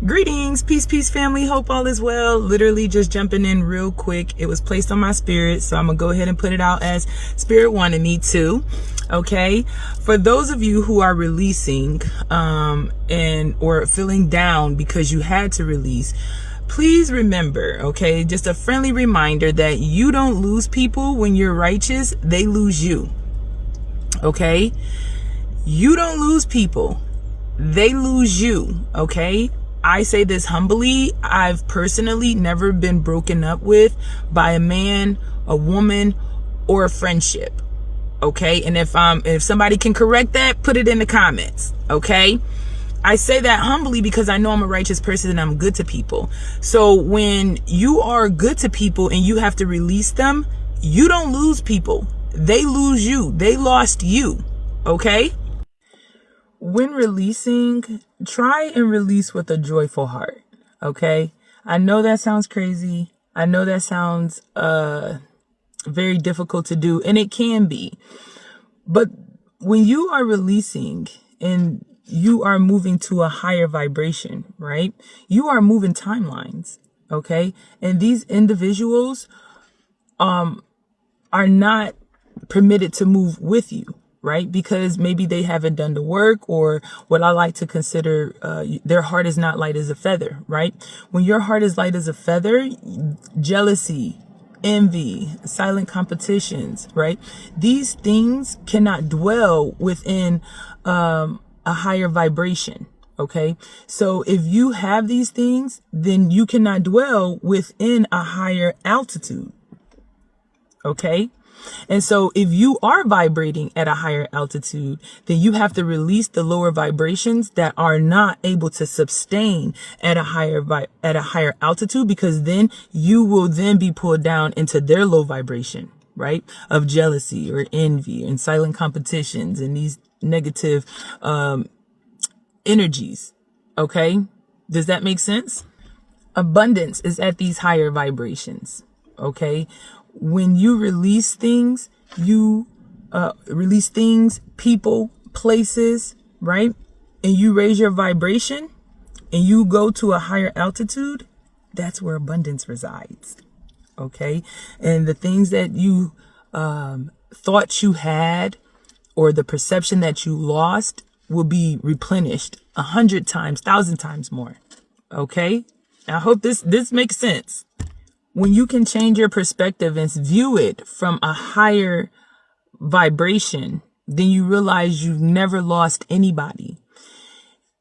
Greetings, peace, family. Hope all is well. Literally just jumping in real quick. It was placed on my spirit, so I'm gonna go ahead and put it out as spirit wanted me to. Okay, for those of you who are releasing or feeling down because you had to release, please remember, okay, just a friendly reminder that you don't lose people when you're righteous, they lose you. Okay, you don't lose people, they lose you. Okay, I say this humbly. I've personally never been broken up with by a man, a woman, or a friendship. Okay, and if somebody can correct that, put it in the comments. Okay, I say that humbly because I know I'm a righteous person and I'm good to people. So when you are good to people and you have to release them, you don't lose people, they lose you. They lost you. Okay, when releasing, try and release with a joyful heart. Okay, I know that sounds crazy. I know that sounds very difficult to do, and it can be. But when you are releasing and you are moving to a higher vibration, right? You are moving timelines, okay? And these individuals are not permitted to move with you, right? Because maybe they haven't done the work, or what I like to consider their heart is not light as a feather, right? When your heart is light as a feather, jealousy, envy, silent competitions, right? These things cannot dwell within a higher vibration. Okay, so if you have these things, then you cannot dwell within a higher altitude. Okay, and so if you are vibrating at a higher altitude, then you have to release the lower vibrations that are not able to sustain at a higher altitude, because then you will then be pulled down into their low vibration, right? Of jealousy or envy and silent competitions and these negative energies. Okay, does that make sense? Abundance is at these higher vibrations. Okay, when you release things, people, places, right? And you raise your vibration and you go to a higher altitude, that's where abundance resides. Okay, and the things that you thought you had, or the perception that you lost, will be replenished 100 times, 1,000 times more. Okay, I hope this makes sense. When you can change your perspective and view it from a higher vibration, then you realize you've never lost anybody.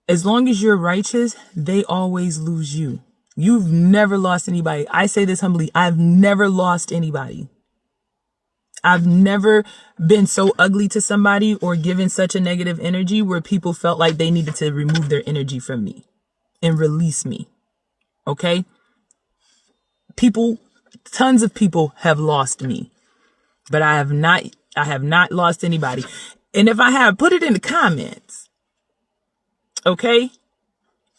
As long as you're righteous, they always lose you. You've never lost anybody. I say this humbly. I've never lost anybody. I've never been so ugly to somebody or given such a negative energy where people felt like they needed to remove their energy from me and release me. Okay? Tons of people have lost me, but I have not lost anybody. And if I have, put it in the comments. Okay?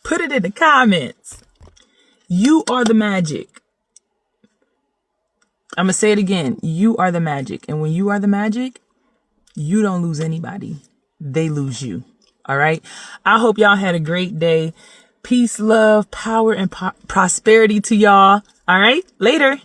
Put it in the comments. You are the magic. I'm going to say it again. You are the magic. And when you are the magic, you don't lose anybody. They lose you. All right. I hope y'all had a great day. Peace, love, power, and prosperity to y'all. All right. Later.